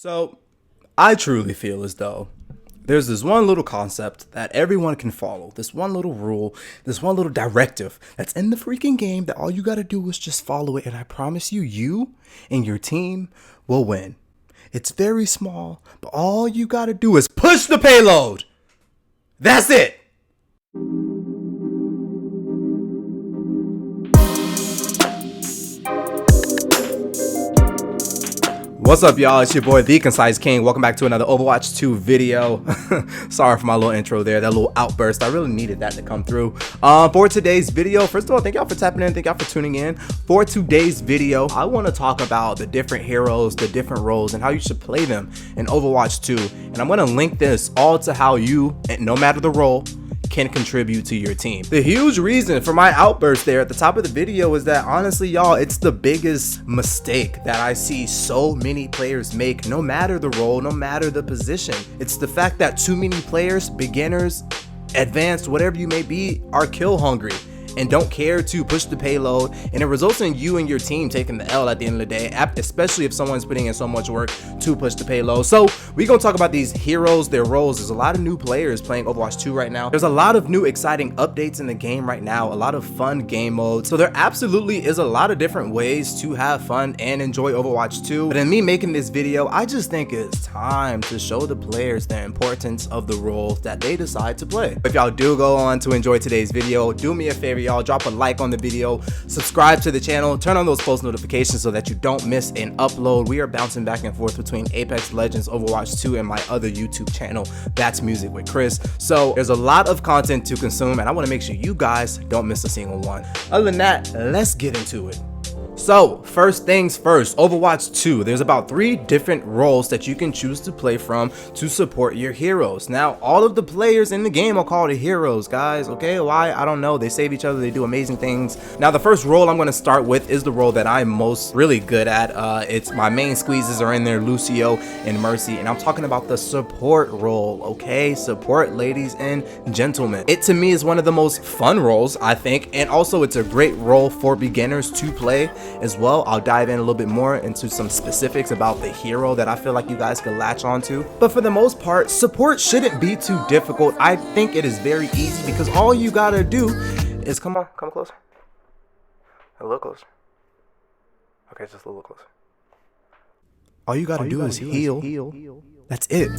So, I truly feel as though there's this one little concept that everyone can follow, this one little rule, this one little directive that's in the freaking game that all you gotta do is just follow it, and I promise you, you and your team will win. It's very small, but all you gotta do is push the payload. That's it. What's up, y'all? It's your boy TheeConciseKing. Welcome back to another Overwatch 2 video. Sorry for my little intro there, that little outburst. I really needed that to come through. For today's video, first of all, thank y'all for tapping in. Thank y'all for tuning in. For today's video, I want to talk about the different heroes, the different roles, and how you should play them in Overwatch 2. And I'm going to link this all to how you, no matter the role, can contribute to your team. The huge reason for my outburst there at the top of the video is that honestly, y'all, it's the biggest mistake that I see so many players make, no matter the role, no matter the position. It's the fact that too many players, beginners, advanced, whatever you may be, are kill hungry and don't care to push the payload, and it results in you and your team taking the L at the end of the day, especially if someone's putting in so much work to push the payload. So we're gonna talk about these heroes, their roles. There's a lot of new players playing Overwatch 2 right now. There's a lot of new exciting updates in the game right now, a lot of fun game modes. So there absolutely is a lot of different ways to have fun and enjoy Overwatch 2. But in me making this video, I just think it's time to show the players the importance of the roles that they decide to play. If y'all do go on to enjoy today's video, do me a favor, y'all, drop a like on the video, subscribe to the channel, turn on those post notifications so that you don't miss an upload. We are bouncing back and forth between Apex Legends, Overwatch 2, and my other YouTube channel, That's Music with Chris. So there's a lot of content to consume, and I want to make sure you guys don't miss a single one. Other than that, let's get into it. So first things first, Overwatch 2, there's about 3 different roles that you can choose to play from to support your heroes. Now, all of the players in the game are called heroes, guys, okay? Why? I don't know. They save each other, they do amazing things. Now, the first role I'm going to start with is the role that I'm most really good at. It's my main squeezes are in there, Lucio and Mercy, and I'm talking about the support role, okay? Support, ladies and gentlemen. It, to me, is one of the most fun roles, I think, and also it's a great role for beginners to play as well. I'll dive in a little bit more into some specifics about the hero that I feel like you guys can latch onto. But for the most part, support shouldn't be too difficult. I think it is very easy because all you gotta do is come closer. A little closer. Okay, just a little closer. All you gotta do is heal. That's it.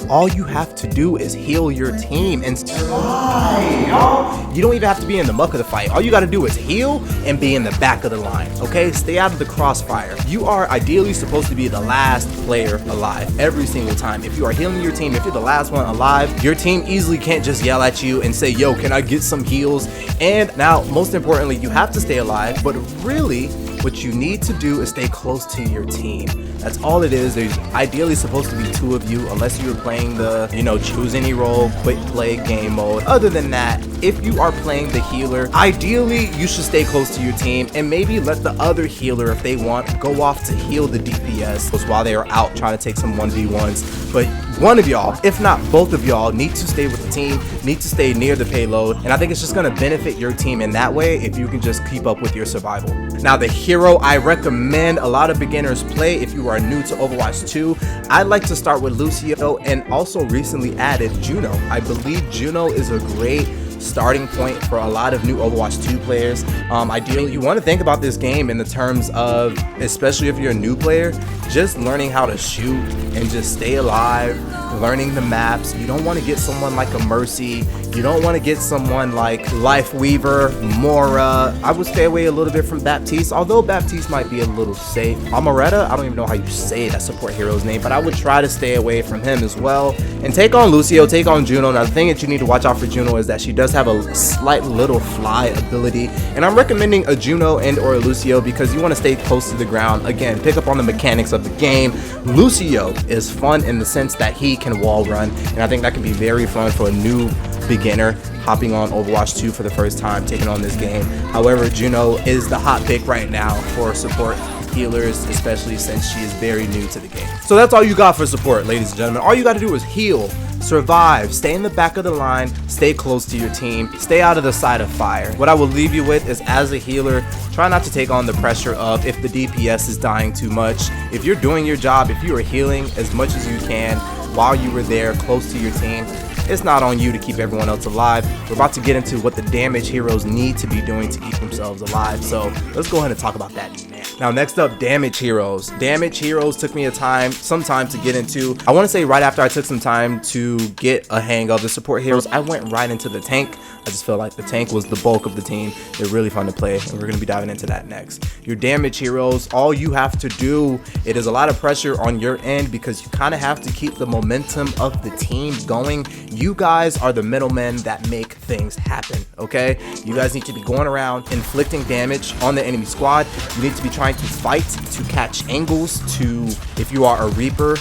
All you have to do is heal your team and slide, y'all. You don't even have to be in the muck of the fight. All you gotta do is heal and be in the back of the line, okay? Stay out of the crossfire. You are ideally supposed to be the last player alive every single time. If you are healing your team, if you're the last one alive, your team easily can't just yell at you and say, yo, can I get some heals? And now, most importantly, you have to stay alive, but really, what you need to do is stay close to your team. That's all it is. There's ideally supposed to be 2 of you, unless you're playing the, choose any role, quick play game mode. Other than that, if you are playing the healer, ideally you should stay close to your team and maybe let the other healer, if they want, go off to heal the DPS while they are out trying to take some 1v1s. But one of y'all, if not both of y'all, need to stay with the team, need to stay near the payload, and I think it's just going to benefit your team in that way if you can just keep up with your survival. Now, the hero I recommend a lot of beginners play if you are new to Overwatch 2, I'd like to start with Lucio, and also recently added Juno. I believe Juno is a great starting point for a lot of new Overwatch 2 players. Ideally, you want to think about this game in the terms of, especially if you're a new player, just learning how to shoot and just stay alive, learning the maps. You don't want to get someone like a Mercy. You don't want to get someone like Life Weaver, Mora. I would stay away a little bit from Baptiste, although Baptiste might be a little safe. Amoretta, I don't even know how you say that support hero's name, but I would try to stay away from him as well. And take on Lucio, take on Juno. Now, the thing that you need to watch out for Juno is that she does have a slight little fly ability, and I'm recommending a Juno and or a Lucio because you want to stay close to the ground. Again, pick up on the mechanics of the game. Lucio is fun in the sense that he can wall run, and I think that can be very fun for a new beginner hopping on Overwatch 2 for the first time, taking on this game. However, Juno is the hot pick right now for support healers, especially since she is very new to the game. So that's all you got for support, ladies and gentlemen. All you got to do is heal, survive, stay in the back of the line, stay close to your team, stay out of the side of fire. What I will leave you with is, as a healer, try not to take on the pressure of if the DPS is dying too much. If you're doing your job, if you are healing as much as you can while you were there close to your team, it's not on you to keep everyone else alive. We're about to get into what the damage heroes need to be doing to keep themselves alive. So let's go ahead and talk about that now. Next up, damage heroes. Damage heroes took me some time to get into. I want to say right after I took some time to get a hang of the support heroes, I went right into the tank. I just feel like the tank was the bulk of the team. They're really fun to play, and we're going to be diving into that next. Your damage heroes, all you have to do, it is a lot of pressure on your end because you kind of have to keep the momentum of the team going. You guys are the middlemen that make things happen, okay? You guys need to be going around inflicting damage on the enemy squad. You need to be trying to fight, to catch angles, to, if you are a Reaper,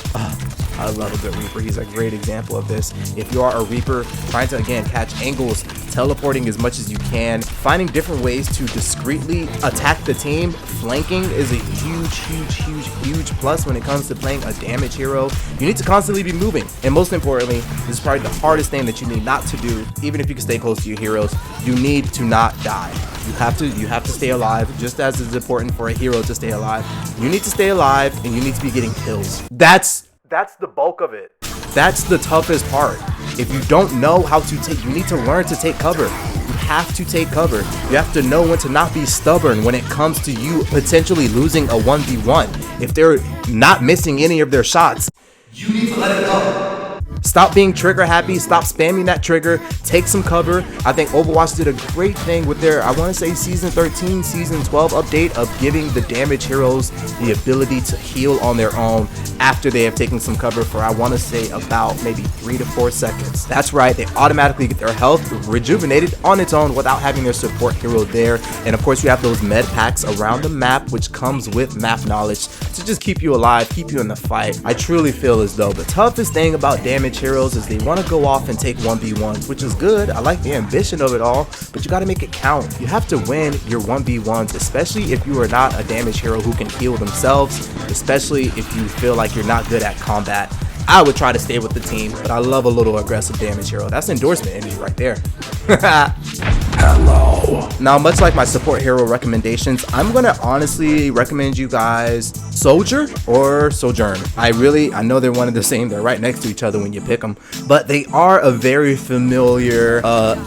I love a good Reaper. He's a great example of this. If you are a Reaper, trying to, again, catch angles, teleporting as much as you can, finding different ways to discreetly attack the team. Flanking is a huge plus when it comes to playing a damage hero. You need to constantly be moving. And most importantly, this is probably the hardest thing that you need not to do. Even if you can stay close to your heroes, you need to not die. You have to stay alive, just as it's important for a hero to stay alive. You need to stay alive, and you need to be getting kills. That's the bulk of it. That's the toughest part. If you don't know how to take, you need to learn to take cover. You have to take cover. You have to know when to not be stubborn when it comes to you potentially losing a 1v1. If they're not missing any of their shots, you need to let it go. Stop being trigger happy, stop spamming that trigger, take some cover. I think Overwatch did a great thing with their, I want to say season 13, season 12 update of giving the damage heroes the ability to heal on their own after they have taken some cover for, I want to say, about maybe 3 to 4 seconds. That's right, they automatically get their health rejuvenated on its own without having their support hero there. And of course you have those med packs around the map, which comes with map knowledge to just keep you alive, keep you in the fight. I truly feel as though the toughest thing about damage heroes is they want to go off and take 1v1s, which is good. I like the ambition of it all, but you got to make it count. You have to win your 1v1s, especially if you are not a damage hero who can heal themselves, especially if you feel like you're not good at combat. I would try to stay with the team, but I love a little aggressive damage hero. That's endorsement energy right there. Hello. Now, much like my support hero recommendations, I'm gonna honestly recommend you guys Soldier or Sojourn. I know they're one and the same. They're right next to each other when you pick them, but they are a very familiar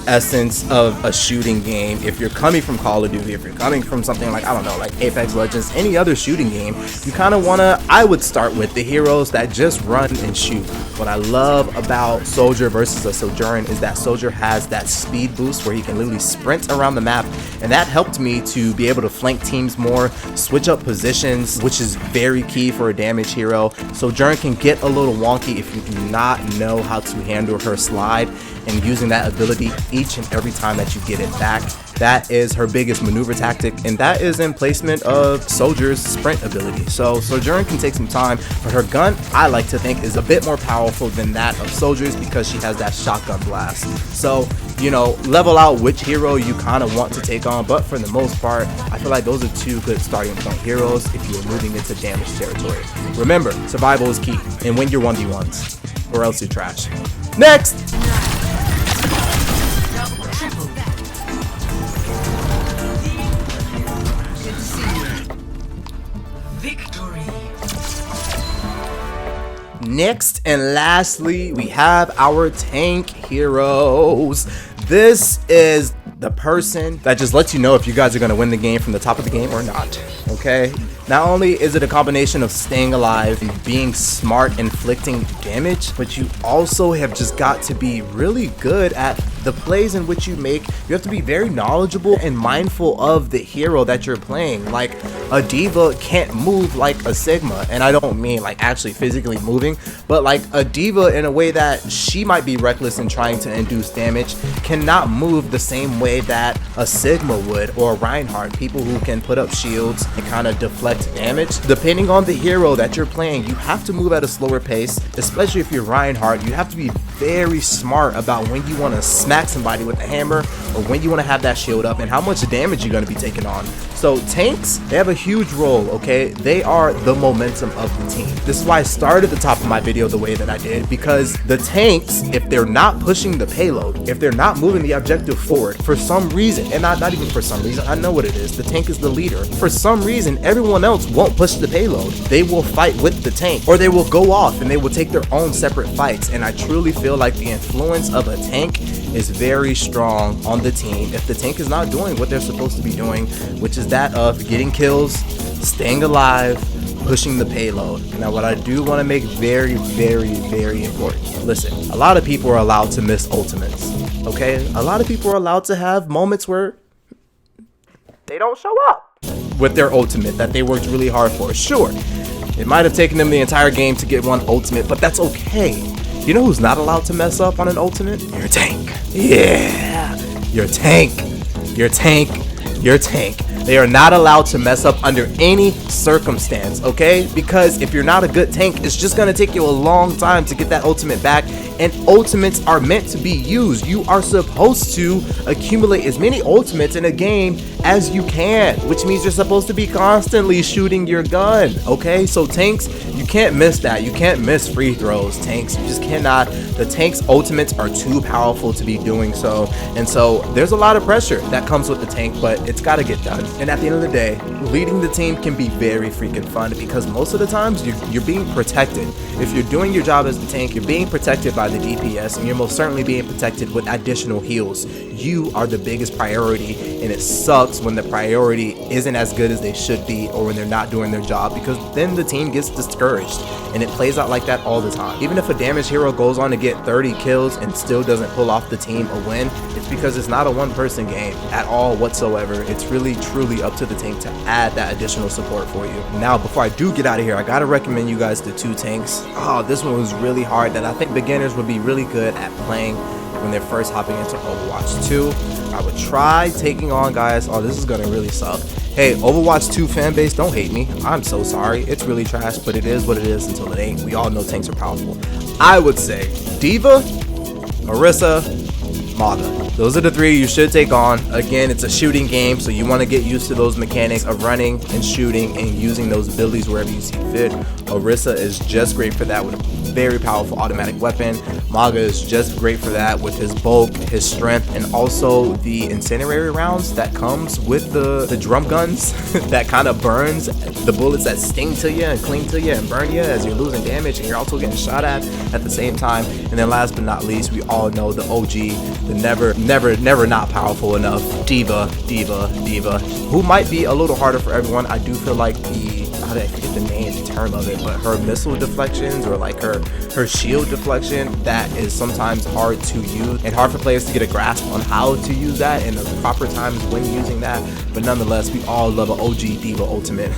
essence of a shooting game. If you're coming from Call of Duty, if you're coming from something like, I don't know, like Apex Legends, any other shooting game, you kind of wanna, I would start with the heroes that just run and shoot. What I love about Soldier versus a Sojourn is that Soldier has that speed boost where he can literally sprint around the map, and that helped me to be able to flank teams more, switch up positions, which is very key for a damage hero. Sojourn can get a little wonky if you do not know how to handle her slide, and using that ability each and every time that you get it back. That is her biggest maneuver tactic, and that is in placement of Soldier's sprint ability. So Sojourn can take some time, but her gun, I like to think, is a bit more powerful than that of Soldier's because she has that shotgun blast. So, you know, level out which hero you kind of want to take on, but for the most part, I feel like those are two good starting point heroes if you're moving into damage territory. Remember, survival is key, and win your 1v1s, or else you're trash. Next! Next and lastly, we have our tank heroes. This is the person that just lets you know if you guys are going to win the game from the top of the game or not, okay? Not only is it a combination of staying alive and being smart, inflicting damage, but you also have just got to be really good at the plays in which you make. You have to be very knowledgeable and mindful of the hero that you're playing. Like, a diva can't move like a Sigma, and I don't mean like actually physically moving, but like a diva in a way that she might be reckless in trying to induce damage cannot move the same way that a Sigma would, or a Reinhardt, people who can put up shields and kind of deflect damage. Depending on the hero that you're playing, you have to move at a slower pace, especially if you're Reinhardt. You have to be very smart about when you want to smack somebody with a hammer or when you want to have that shield up and how much damage you're going to be taking on. So tanks, they have a huge role, okay? They are the momentum of the team. This is why I started the top of my video the way that I did, because the tanks, if they're not pushing the payload, if they're not moving the objective forward, for for some reason, and not even for some reason, I know what it is, the tank is the leader. For some reason, everyone else won't push the payload. They will fight with the tank, or they will go off and they will take their own separate fights. And I truly feel like the influence of a tank is very strong on the team if the tank is not doing what they're supposed to be doing, which is that of getting kills, staying alive, pushing the payload. Now, what I do want to make very, very, very important. Listen, a lot of people are allowed to miss ultimates, okay? A lot of people are allowed to have moments where they don't show up with their ultimate that they worked really hard for. Sure, it might have taken them the entire game to get one ultimate, but that's okay. You know who's not allowed to mess up on an ultimate? Your tank. Yeah, your tank. Your tank. Your tank. They are not allowed to mess up under any circumstance, okay? Because if you're not a good tank, it's just gonna take you a long time to get that ultimate back, and ultimates are meant to be used. You are supposed to accumulate as many ultimates in a game as you can, which means you're supposed to be constantly shooting your gun, okay? So tanks, you can't miss that. You can't miss free throws, tanks. You just cannot. The tank's ultimates are too powerful to be doing so, and so there's a lot of pressure that comes with the tank, but it's gotta get done. And at the end of the day, leading the team can be very freaking fun because most of the times you're being protected. If you're doing your job as the tank, you're being protected by the DPS, and you're most certainly being protected with additional heals. You are the biggest priority, and it sucks when the priority isn't as good as they should be, or when they're not doing their job, because then the team gets discouraged, and it plays out like that all the time. Even if a damaged hero goes on to get 30 kills and still doesn't pull off the team a win, it's because it's not a one-person game at all whatsoever. It's really truly up to the tank to add that additional support for you. Now, before I do get out of here, I gotta recommend you guys the 2 tanks. Oh, this one was really hard that I think beginners would be really good at playing when they're first hopping into Overwatch 2. I would try taking on guys. Oh, this is gonna really suck. Hey, Overwatch 2 fanbase, don't hate me. I'm so sorry. It's really trash, but it is what it is until it ain't. We all know tanks are powerful. I would say D.Va, Orisa, Maga. Those are the 3 you should take on. Again, it's a shooting game, so you want to get used to those mechanics of running and shooting and using those abilities wherever you see fit. Orisa is just great for that with a very powerful automatic weapon. Maga is just great for that with his bulk, his strength, and also the incendiary rounds that comes with the drum guns that kind of burns, the bullets that sting to you and cling to you and burn you as you're losing damage and you're also getting shot at the same time. And then last but not least, we all know the OG, the never not powerful enough D.Va, who might be a little harder for everyone. I do feel like I forget the term of it, but her missile deflections, or like her shield deflection, that is sometimes hard to use and hard for players to get a grasp on how to use that and the proper times when using that. But nonetheless, we all love an OG D.Va ultimate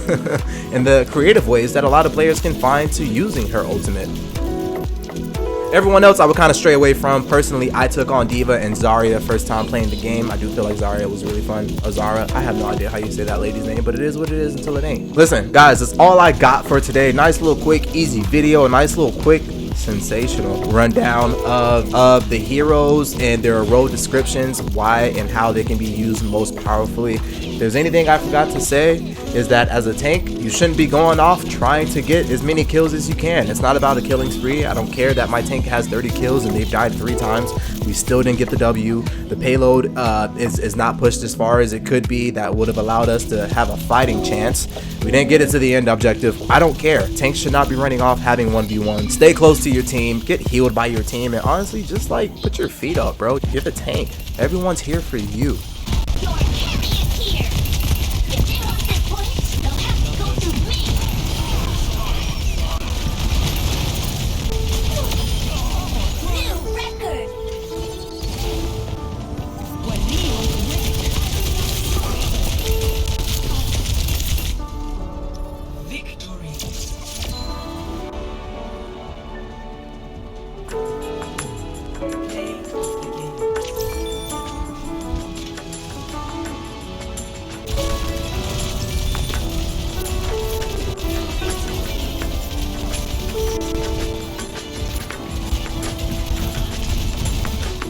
and the creative ways that a lot of players can find to using her ultimate. Everyone else I would kind of stray away from. Personally, I took on D.Va and Zarya first time playing the game. I do feel like Zarya was really fun. Zara, I have no idea how you say that lady's name, but it is what it is until it ain't. Listen, guys, that's all I got for today. Nice little quick, easy video. A nice little quick, sensational rundown of the heroes and their role descriptions, why and how they can be used most powerfully. If there's anything I forgot to say, is that as a tank, you shouldn't be going off trying to get as many kills as you can. It's not about a killing spree. I don't care that my tank has 30 kills and they've died 3 times. We still didn't get the W. The payload is not pushed as far as it could be. That would have allowed us to have a fighting chance. We didn't get it to the end objective. I don't care. Tanks should not be running off having 1v1. Stay close to your team. Get healed by your team. And honestly, just like put your feet up, bro. You're the tank. Everyone's here for you.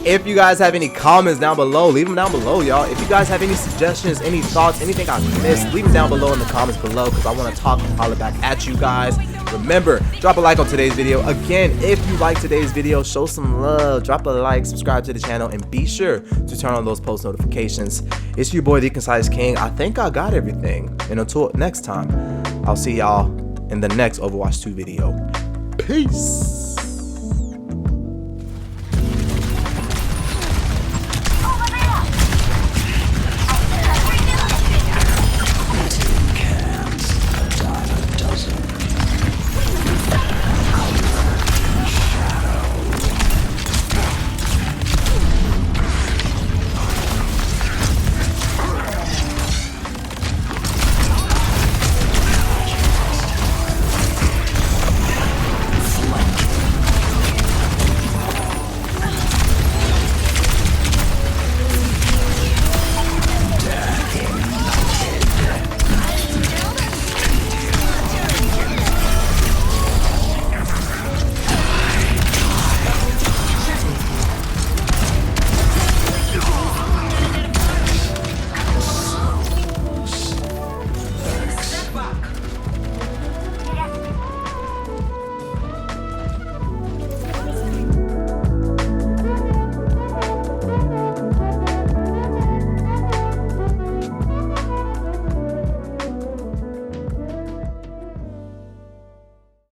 If you guys have any comments down below, leave them down below, y'all. If you guys have any suggestions, any thoughts, anything I missed, leave them down below in the comments below, because I want to talk and holler back at you guys. Remember, drop a like on today's video. Again, if you like today's video, show some love. Drop a like, subscribe to the channel, and be sure to turn on those post notifications. It's your boy, TheeConciseKing. I think I got everything. And until next time, I'll see y'all in the next Overwatch 2 video. Peace.